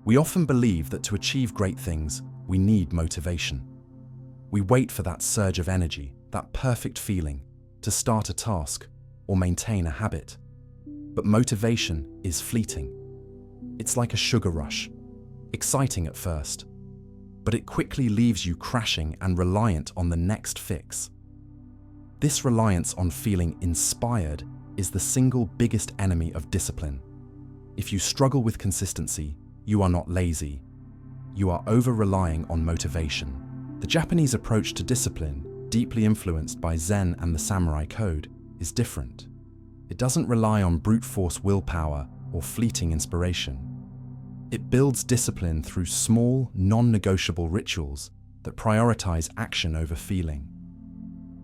We often believe that to achieve great things, we need motivation. We wait for that surge of energy, that perfect feeling, to start a task or maintain a habit. But motivation is fleeting. It's like a sugar rush, exciting at first, but it quickly leaves you crashing and reliant on the next fix. This reliance on feeling inspired is the single biggest enemy of discipline. If you struggle with consistency, you are not lazy. You are over-relying on motivation. The Japanese approach to discipline, deeply influenced by Zen and the Samurai Code, is different. It doesn't rely on brute force willpower or fleeting inspiration. It builds discipline through small, non-negotiable rituals that prioritize action over feeling.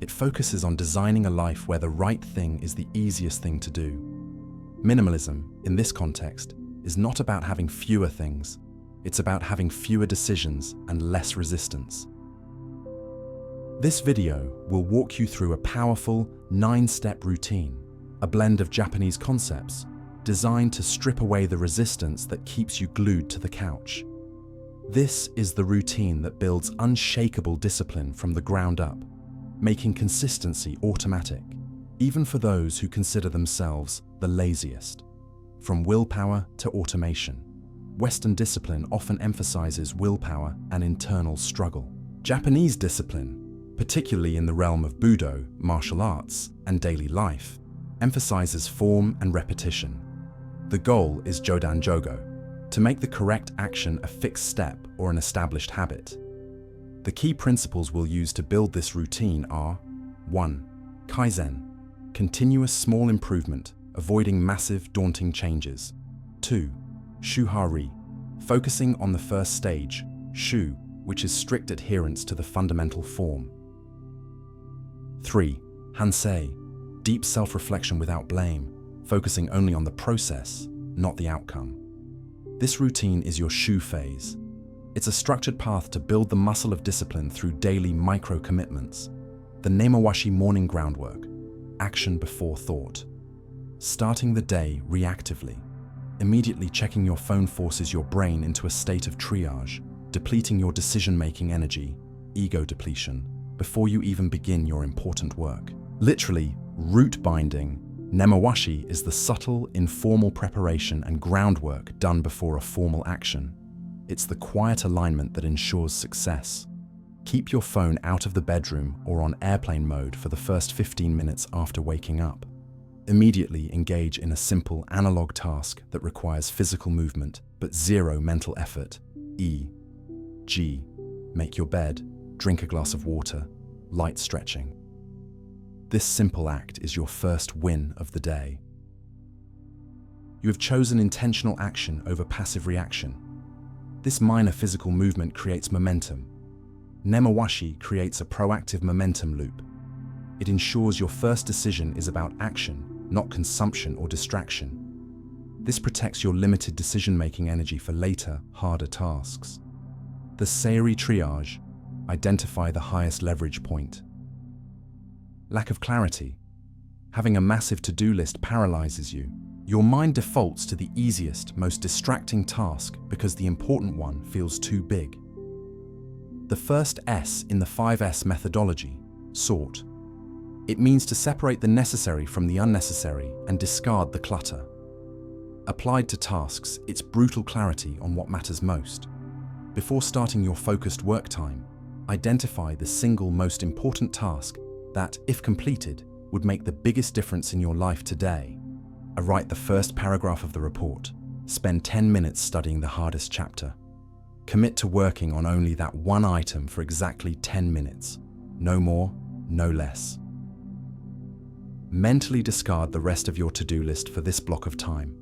It focuses on designing a life where the right thing is the easiest thing to do. Minimalism, in this context, is not about having fewer things. It's about having fewer decisions and less resistance. This video will walk you through a powerful 9-step routine, a blend of Japanese concepts designed to strip away the resistance that keeps you glued to the couch. This is the routine that builds unshakable discipline from the ground up, making consistency automatic, even for those who consider themselves the laziest. From willpower to automation, Western discipline often emphasizes willpower and internal struggle. Japanese discipline, particularly in the realm of Budo, martial arts, and daily life, emphasizes form and repetition. The goal is Jodan Jogo, to make the correct action a fixed step or an established habit. The key principles we'll use to build this routine are 1. Kaizen, continuous small improvement, avoiding massive, daunting changes. 2. Shuhari, focusing on the first stage, Shu, which is strict adherence to the fundamental form. 3. Hansei, deep self-reflection without blame, focusing only on the process, not the outcome. This routine is your Shu phase. It's a structured path to build the muscle of discipline through daily micro-commitments. The Nemawashi morning groundwork, action before thought. Starting the day reactively. Immediately checking your phone forces your brain into a state of triage, depleting your decision-making energy, ego depletion, before you even begin your important work. Literally, root binding, Nemawashi is the subtle, informal preparation and groundwork done before a formal action. It's the quiet alignment that ensures success. Keep your phone out of the bedroom or on airplane mode for the first 15 minutes after waking up. Immediately engage in a simple analog task that requires physical movement but zero mental effort. E.g., make your bed, drink a glass of water, light stretching. This simple act is your first win of the day. You have chosen intentional action over passive reaction. This minor physical movement creates momentum. Nemawashi creates a proactive momentum loop. It ensures your first decision is about action, not consumption or distraction. This protects your limited decision-making energy for later, harder tasks. The Seiri triage, identify the highest leverage point. Lack of clarity. Having a massive to-do list paralyzes you. Your mind defaults to the easiest, most distracting task because the important one feels too big. The first S in the 5S methodology, sort. It means to separate the necessary from the unnecessary and discard the clutter. Applied to tasks, it's brutal clarity on what matters most. Before starting your focused work time, identify the single most important task that, if completed, would make the biggest difference in your life today. Write the first paragraph of the report. Spend 10 minutes studying the hardest chapter. Commit to working on only that one item for exactly 10 minutes. No more, no less. Mentally discard the rest of your to-do list for this block of time.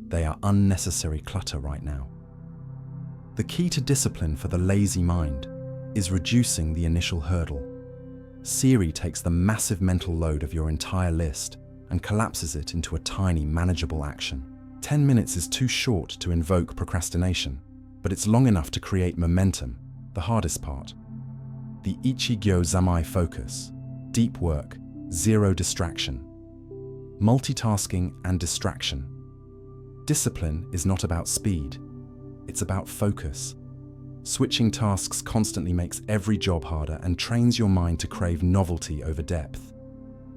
They are unnecessary clutter right now. The key to discipline for the lazy mind is reducing the initial hurdle. Seiri takes the massive mental load of your entire list and collapses it into a tiny, manageable action. 10 minutes is too short to invoke procrastination, but it's long enough to create momentum, the hardest part. The Ichigyo Zamai focus, deep work, zero distraction. Multitasking and distraction. Discipline is not about speed. It's about focus. Switching tasks constantly makes every job harder and trains your mind to crave novelty over depth.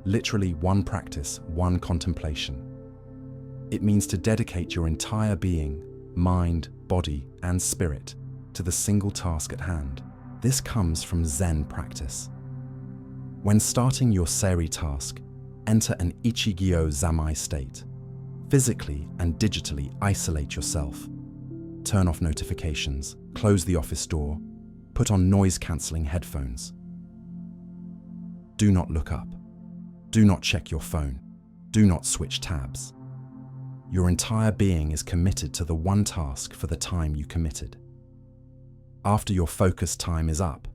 Literally one practice, one contemplation. It means to dedicate your entire being, mind, body, and spirit to the single task at hand. This comes from Zen practice. When starting your Seiri task, enter an Ichigyo Zamai state. Physically and digitally isolate yourself. Turn off notifications, close the office door, put on noise-cancelling headphones. Do not look up. Do not check your phone. Do not switch tabs. Your entire being is committed to the one task for the time you committed. After your focus time is up,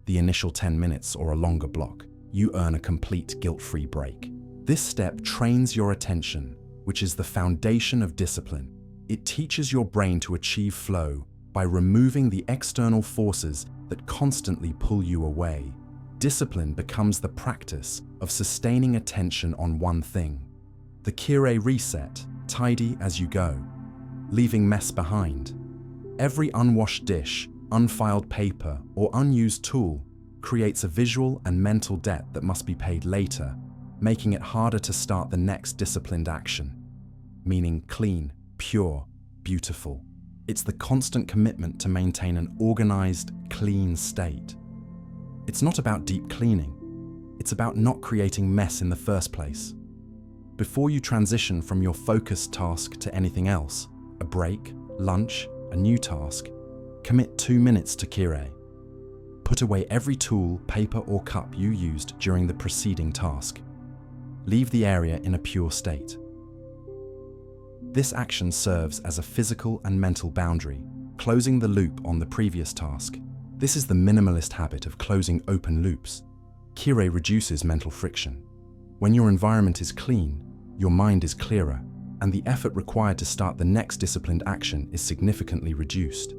the initial 10 minutes or a longer block, you earn a complete guilt-free break. This step trains your attention, which is the foundation of discipline. It teaches your brain to achieve flow by removing the external forces that constantly pull you away. Discipline becomes the practice of sustaining attention on one thing. The Kirei reset, tidy as you go, leaving mess behind. Every unwashed dish, unfiled paper, or unused tool creates a visual and mental debt that must be paid later, making it harder to start the next disciplined action. Meaning clean, pure, beautiful. It's the constant commitment to maintain an organized, clean state. It's not about deep cleaning. It's about not creating mess in the first place. Before you transition from your focused task to anything else, a break, lunch, a new task, commit 2 minutes to Kirei. Put away every tool, paper, or cup you used during the preceding task. Leave the area in a pure state. This action serves as a physical and mental boundary, closing the loop on the previous task. This is the minimalist habit of closing open loops. Kirei reduces mental friction. When your environment is clean, your mind is clearer, and the effort required to start the next disciplined action is significantly reduced.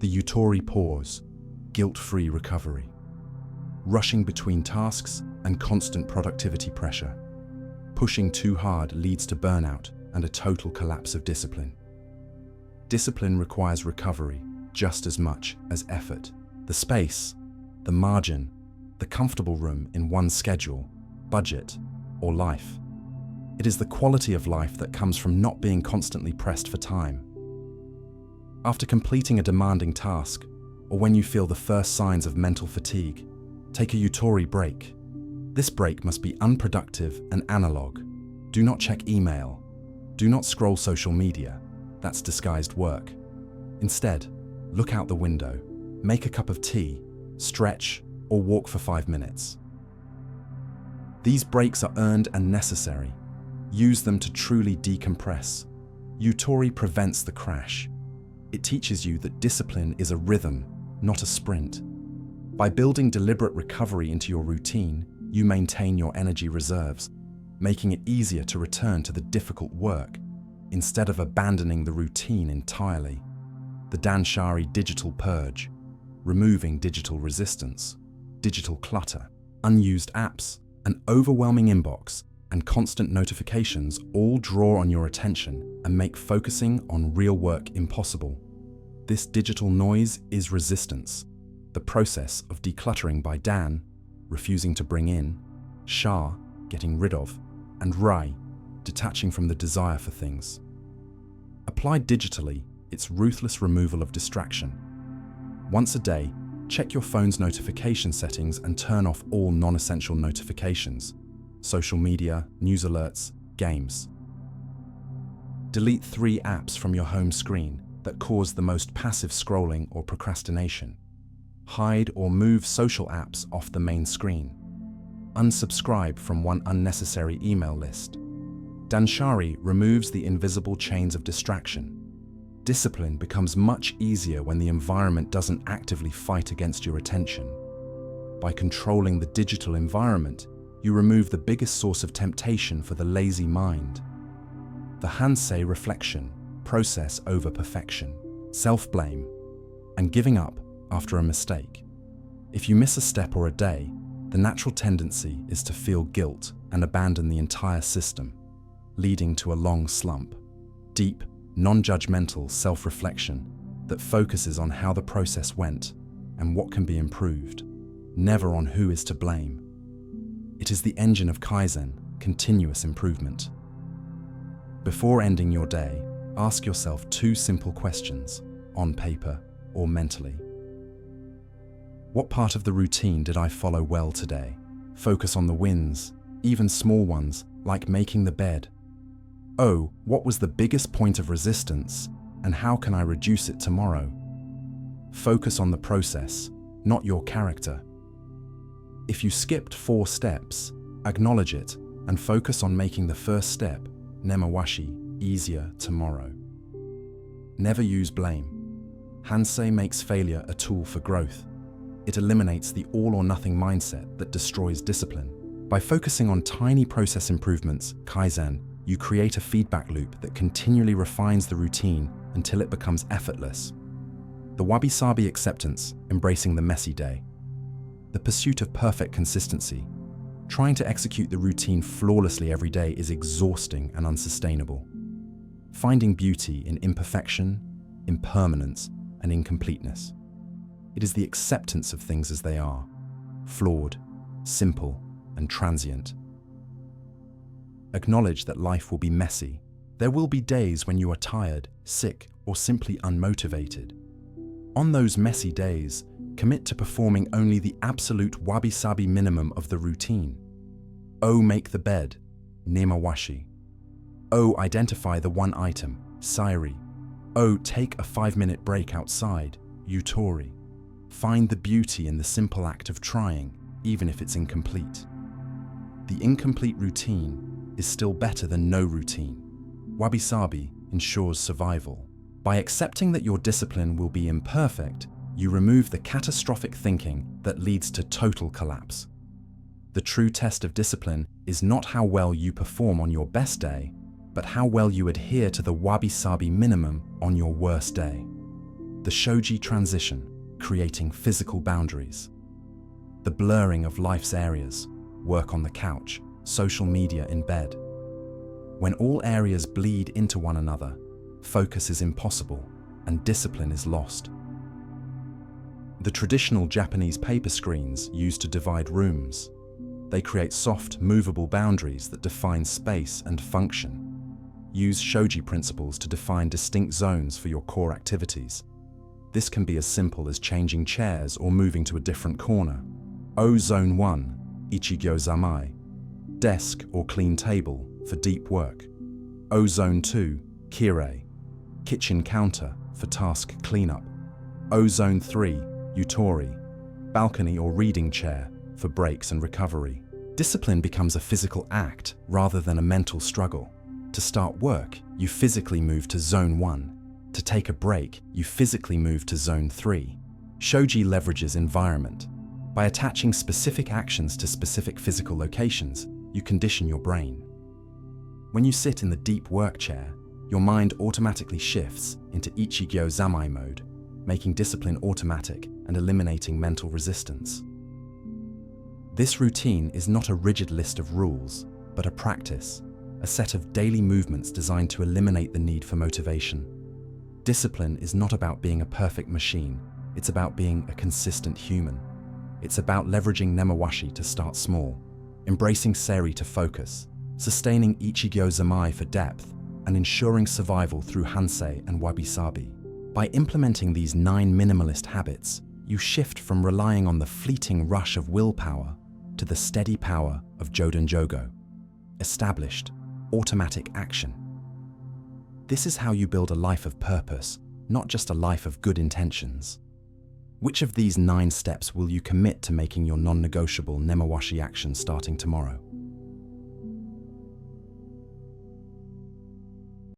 The Yutori pause, guilt-free recovery. Rushing between tasks and constant productivity pressure. Pushing too hard leads to burnout and a total collapse of discipline. Discipline requires recovery just as much as effort. The space, the margin, the comfortable room in one's schedule, budget, or life. It is the quality of life that comes from not being constantly pressed for time. After completing a demanding task, or when you feel the first signs of mental fatigue, take a Yutori break. This break must be unproductive and analog. Do not check email. Do not scroll social media. That's disguised work. Instead, look out the window, make a cup of tea, stretch, or walk for 5 minutes. These breaks are earned and necessary. Use them to truly decompress. Yutori prevents the crash. It teaches you that discipline is a rhythm, not a sprint. By building deliberate recovery into your routine, you maintain your energy reserves, making it easier to return to the difficult work instead of abandoning the routine entirely. The Danshari digital purge, removing digital resistance, digital clutter, unused apps, an overwhelming inbox, and constant notifications all draw on your attention and make focusing on real work impossible. This digital noise is resistance, the process of decluttering by Dan, refusing to bring in, Shah, getting rid of, and Rai, detaching from the desire for things. Applied digitally, it's ruthless removal of distraction. Once a day, check your phone's notification settings and turn off all non-essential notifications, social media, news alerts, games. Delete 3 apps from your home screen that cause the most passive scrolling or procrastination. Hide or move social apps off the main screen. Unsubscribe from one unnecessary email list. Danshari removes the invisible chains of distraction. Discipline becomes much easier when the environment doesn't actively fight against your attention. By controlling the digital environment, you remove the biggest source of temptation for the lazy mind. The Hansei reflection, process over perfection, self-blame, and giving up after a mistake. If you miss a step or a day, the natural tendency is to feel guilt and abandon the entire system, leading to a long slump. Deep, non-judgmental self-reflection that focuses on how the process went and what can be improved, never on who is to blame. It is the engine of Kaizen, continuous improvement. Before ending your day, ask yourself 2 simple questions, on paper or mentally. What part of the routine did I follow well today? Focus on the wins, even small ones, like making the bed. Oh, what was the biggest point of resistance, and how can I reduce it tomorrow? Focus on the process, not your character. If you skipped 4 steps, acknowledge it and focus on making the first step, nemawashi, easier tomorrow. Never use blame. Hansei makes failure a tool for growth. It eliminates the all-or-nothing mindset that destroys discipline. By focusing on tiny process improvements, Kaizen, you create a feedback loop that continually refines the routine until it becomes effortless. The Wabi-Sabi acceptance, embracing the messy day. The pursuit of perfect consistency. Trying to execute the routine flawlessly every day is exhausting and unsustainable. Finding beauty in imperfection, impermanence, and incompleteness. It is the acceptance of things as they are, flawed, simple, and transient. Acknowledge that life will be messy. There will be days when you are tired, sick, or simply unmotivated. On those messy days, commit to performing only the absolute wabi-sabi minimum of the routine. Oh, make the bed, nemawashi. Oh, identify the one item, sairi. Oh, take a 5-minute break outside, Yutori. Find the beauty in the simple act of trying, even if it's incomplete. The incomplete routine is still better than no routine. Wabi-Sabi ensures survival. By accepting that your discipline will be imperfect, you remove the catastrophic thinking that leads to total collapse. The true test of discipline is not how well you perform on your best day, but how well you adhere to the Wabi-Sabi minimum on your worst day. The shoji transition, creating physical boundaries. The blurring of life's areas, work on the couch, social media in bed. When all areas bleed into one another, focus is impossible and discipline is lost. The traditional Japanese paper screens used to divide rooms. They create soft, movable boundaries that define space and function. Use shoji principles to define distinct zones for your core activities. This can be as simple as changing chairs or moving to a different corner. O Zone 1, Ichigyo Zamai, desk or clean table for deep work. O Zone 2, Kirei, kitchen counter for task cleanup. O Zone 3, Yutori, balcony or reading chair for breaks and recovery. Discipline becomes a physical act rather than a mental struggle. To start work, you physically move to Zone 1. To take a break, you physically move to Zone 3. Shoji leverages environment. By attaching specific actions to specific physical locations, you condition your brain. When you sit in the deep work chair, your mind automatically shifts into Ichigyo Zamai mode, making discipline automatic and eliminating mental resistance. This routine is not a rigid list of rules, but a practice, a set of daily movements designed to eliminate the need for motivation. Discipline is not about being a perfect machine, it's about being a consistent human. It's about leveraging nemawashi to start small, embracing seri to focus, sustaining Ichigyo Zamai for depth, and ensuring survival through Hansei and Wabi-Sabi. By implementing these 9 minimalist habits, you shift from relying on the fleeting rush of willpower to the steady power of Jodan Jogo, established, automatic action. This is how you build a life of purpose, not just a life of good intentions. Which of these 9 steps will you commit to making your non-negotiable nemawashi action starting tomorrow?